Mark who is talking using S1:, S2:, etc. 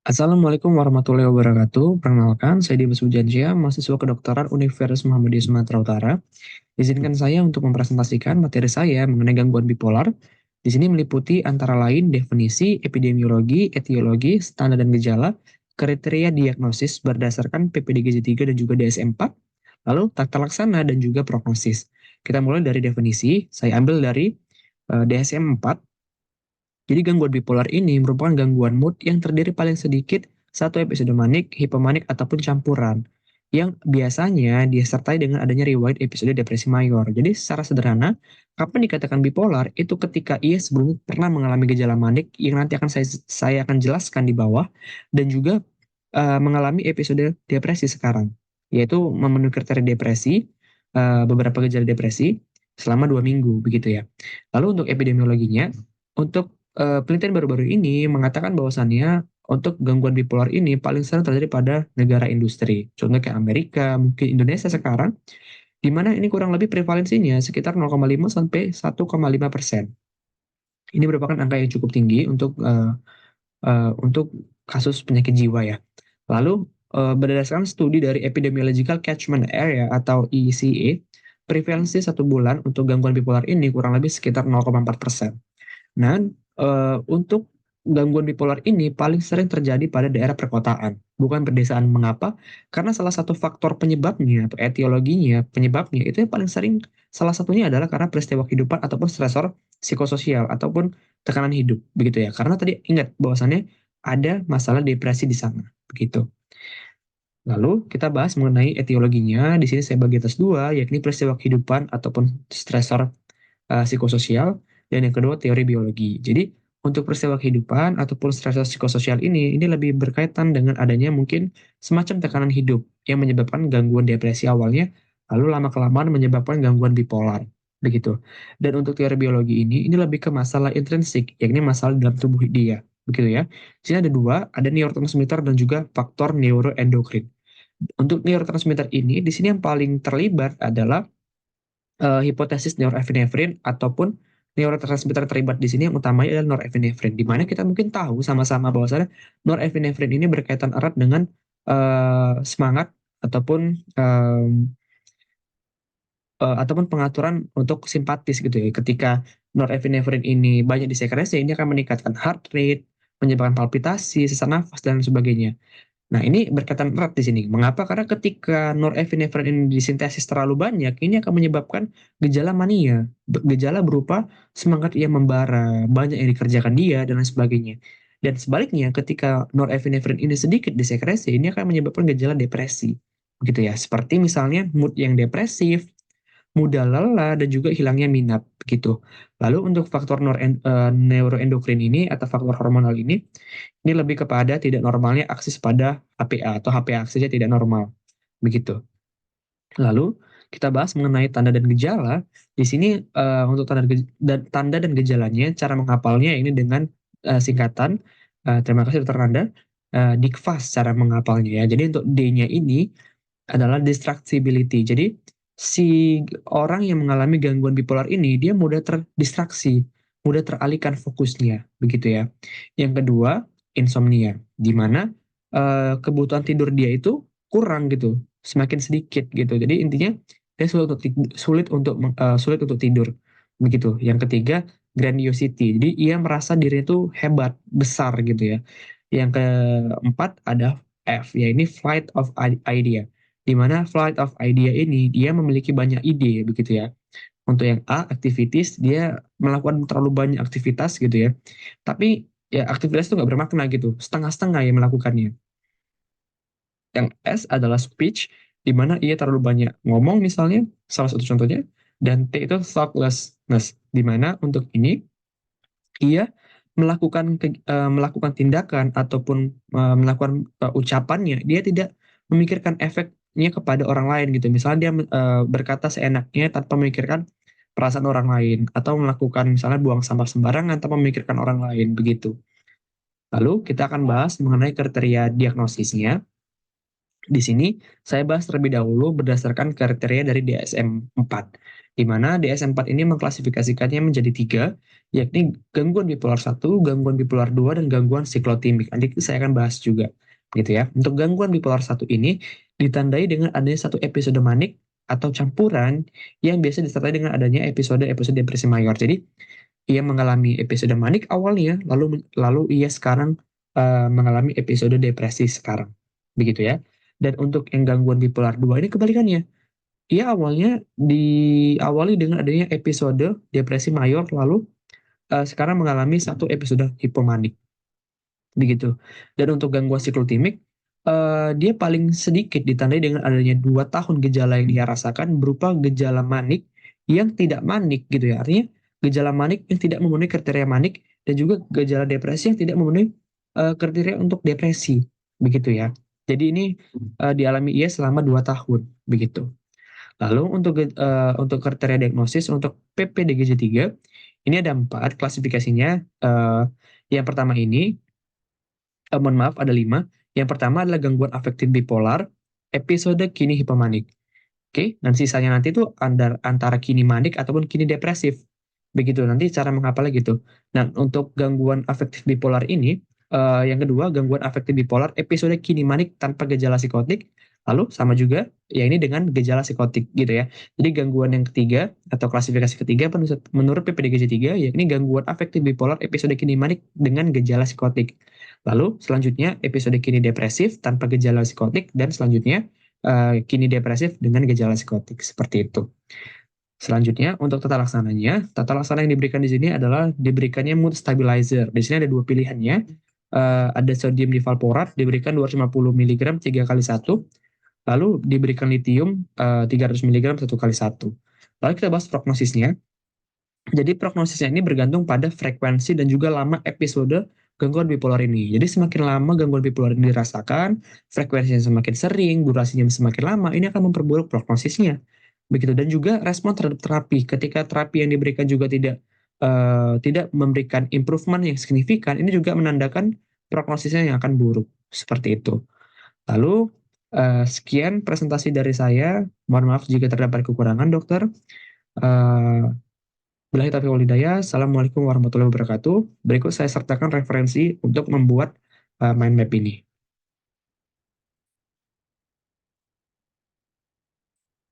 S1: Assalamualaikum warahmatullahi wabarakatuh. Perkenalkan, saya Dimas Pujansia, mahasiswa kedokteran Universitas Muhammadiyah Sumatera Utara. Izinkan saya untuk mempresentasikan materi saya mengenai gangguan bipolar. Di sini meliputi antara lain definisi, epidemiologi, etiologi, standar dan gejala, kriteria diagnosis berdasarkan PPDGJ 3 dan juga DSM-4, lalu tata laksana dan juga prognosis. Kita mulai dari definisi, saya ambil dari DSM-4. Jadi gangguan bipolar ini merupakan gangguan mood yang terdiri paling sedikit satu episode manik, hipomanik, ataupun campuran, yang biasanya disertai dengan adanya riwayat episode depresi mayor. Jadi secara sederhana, kapan dikatakan bipolar itu ketika ia sebelumnya pernah mengalami gejala manik yang nanti akan saya akan jelaskan di bawah, dan juga mengalami episode depresi sekarang, yaitu memenuhi kriteria depresi, beberapa gejala depresi selama 2 minggu, begitu ya. Lalu untuk epidemiologinya, untuk penelitian baru-baru ini mengatakan bahwasannya untuk gangguan bipolar ini paling sering terjadi pada negara industri. Contohnya kayak Amerika, mungkin Indonesia sekarang, di mana ini kurang lebih prevalensinya sekitar 0,5 sampai 1,5%. Ini merupakan angka yang cukup tinggi untuk kasus penyakit jiwa ya. Lalu berdasarkan studi dari Epidemiological Catchment Area atau ECA, prevalensi 1 bulan untuk gangguan bipolar ini kurang lebih sekitar 0,4%. Nah, untuk gangguan bipolar ini paling sering terjadi pada daerah perkotaan, bukan pedesaan. Mengapa? Karena salah satu faktor penyebabnya atau etiologinya, penyebabnya itu yang paling sering salah satunya adalah karena peristiwa kehidupan ataupun stresor psikososial ataupun tekanan hidup, begitu ya. Karena tadi ingat bahwasannya ada masalah depresi di sana, begitu. Lalu kita bahas mengenai etiologinya. Di sini saya bagi atas dua, yakni peristiwa kehidupan ataupun stresor psikososial, dan yang kedua teori biologi. Jadi untuk peristiwa kehidupan ataupun stresor psikososial ini lebih berkaitan dengan adanya mungkin semacam tekanan hidup yang menyebabkan gangguan depresi awalnya, lalu lama-kelamaan menyebabkan gangguan bipolar, begitu. Dan untuk teori biologi ini lebih ke masalah intrinsik, yakni masalah dalam tubuh dia, begitu ya. Di sini ada dua, ada neurotransmitter dan juga faktor neuroendokrin. Untuk neurotransmitter ini, di sini yang paling terlibat adalah hipotesis norepinefrin ataupun neurotransmitter terlibat di sini yang utamanya adalah norepinefrin, di mana kita mungkin tahu sama-sama bahwasanya norepinefrin ini berkaitan erat dengan semangat ataupun ataupun pengaturan untuk simpatis gitu ya. Ketika norepinefrin ini banyak disekresi, ini akan meningkatkan heart rate, menyebabkan palpitasi, sesak nafas dan sebagainya. Nah, ini berkaitan erat di sini. Mengapa? Karena ketika norepinefrin ini disintesis terlalu banyak, ini akan menyebabkan gejala mania. Gejala berupa semangat yang membara, banyak yang dikerjakan dia, dan lain sebagainya. Dan sebaliknya, ketika norepinefrin ini sedikit disekresi, ini akan menyebabkan gejala depresi. Begitu ya. Seperti misalnya mood yang depresif, mudah lelah, dan juga hilangnya minat, begitu. Lalu untuk faktor neuroendokrin ini atau faktor hormonal ini lebih kepada tidak normalnya aksis pada HPA atau HPA aksesnya tidak normal, begitu. Lalu kita bahas mengenai tanda dan gejala. Di sini untuk tanda dan gejalanya, cara menghafalnya ini dengan singkatan. Terima kasih Dokter Nanda. DICFAS cara menghafalnya ya. Jadi untuk D-nya ini adalah distractibility. Jadi si orang yang mengalami gangguan bipolar ini dia mudah terdistraksi, mudah teralihkan fokusnya, begitu ya. Yang kedua, insomnia, di mana kebutuhan tidur dia itu kurang gitu, semakin sedikit gitu. Jadi intinya dia sulit untuk tidur, begitu. Yang ketiga, grandiosity. Jadi ia merasa dirinya itu hebat, besar gitu ya. Yang keempat ada F, yaitu flight of idea, di mana flight of idea ini dia memiliki banyak ide begitu ya. Untuk yang A, activities, dia melakukan terlalu banyak aktivitas gitu ya. Tapi ya aktivitas itu nggak bermakna gitu, setengah-setengah yang melakukannya. Yang S adalah speech, di mana ia terlalu banyak ngomong misalnya, salah satu contohnya. Dan T itu thoughtlessness, di mana untuk ini ia melakukan tindakan ataupun melakukan ucapannya, dia tidak memikirkan efeknya kepada orang lain gitu. Misalnya dia berkata seenaknya tanpa memikirkan perasaan orang lain, atau melakukan misalnya buang sampah sembarangan tanpa memikirkan orang lain begitu. Lalu kita akan bahas mengenai kriteria diagnosisnya. Di sini saya bahas terlebih dahulu berdasarkan kriteria dari DSM-4, di mana DSM-4 ini mengklasifikasikannya menjadi tiga, yakni gangguan bipolar satu, gangguan bipolar 2, dan gangguan siklotimik. Nanti saya akan bahas juga, gitu ya. Untuk gangguan bipolar satu ini ditandai dengan adanya satu episode manik atau campuran yang biasa disertai dengan adanya episode-episode depresi mayor. Jadi, ia mengalami episode manik awalnya, lalu ia sekarang mengalami episode depresi sekarang. Begitu ya. Dan untuk yang gangguan bipolar 2 ini kebalikannya. Ia awalnya diawali dengan adanya episode depresi mayor, lalu sekarang mengalami satu episode hipomanik. Begitu. Dan untuk gangguan siklotimik, dia paling sedikit ditandai dengan adanya 2 tahun gejala yang dia rasakan berupa gejala manik yang tidak manik gitu ya. Artinya gejala manik yang tidak memenuhi kriteria manik dan juga gejala depresi yang tidak memenuhi kriteria untuk depresi. Begitu ya. Jadi ini dialami ia selama 2 tahun. Begitu. Lalu untuk kriteria diagnosis untuk PPDGJ3, ini ada 4 klasifikasinya. Yang pertama ini mohon maaf ada 5. Yang pertama adalah gangguan afektif bipolar, episode kini hipomanik. Oke, dan sisanya nanti itu antara kini manik ataupun kini depresif. Begitu, nanti cara menghafalnya gitu. Nah, untuk gangguan afektif bipolar ini, yang kedua, gangguan afektif bipolar, episode kini manik tanpa gejala psikotik, lalu sama juga, ya ini dengan gejala psikotik gitu ya. Jadi gangguan yang ketiga, atau klasifikasi ketiga, menurut PPDGJ3, yakni gangguan afektif bipolar, episode kini manik dengan gejala psikotik. Lalu selanjutnya, episode kini depresif tanpa gejala psikotik, dan selanjutnya, kini depresif dengan gejala psikotik seperti itu. Selanjutnya untuk tata laksana yang diberikan di sini adalah diberikannya mood stabilizer. Di sini ada 2 pilihannya. Ada sodium divalproat diberikan 250 mg 3 kali 1, lalu diberikan litium 300 mg 1 kali 1. Lalu kita bahas prognosisnya. Jadi prognosisnya ini bergantung pada frekuensi dan juga lama episode gangguan bipolar ini. Jadi semakin lama gangguan bipolar ini dirasakan, frekuensinya semakin sering, durasinya semakin lama, ini akan memperburuk prognosisnya. Begitu. Dan juga respon terhadap terapi. Ketika terapi yang diberikan juga tidak memberikan improvement yang signifikan, ini juga menandakan prognosisnya yang akan buruk. Seperti itu. Lalu sekian presentasi dari saya. Mohon maaf jika terdapat kekurangan, dokter. Eh, Billahi taufiq wal hidayah. Assalamualaikum warahmatullahi wabarakatuh. Berikut saya sertakan referensi untuk membuat mind map ini.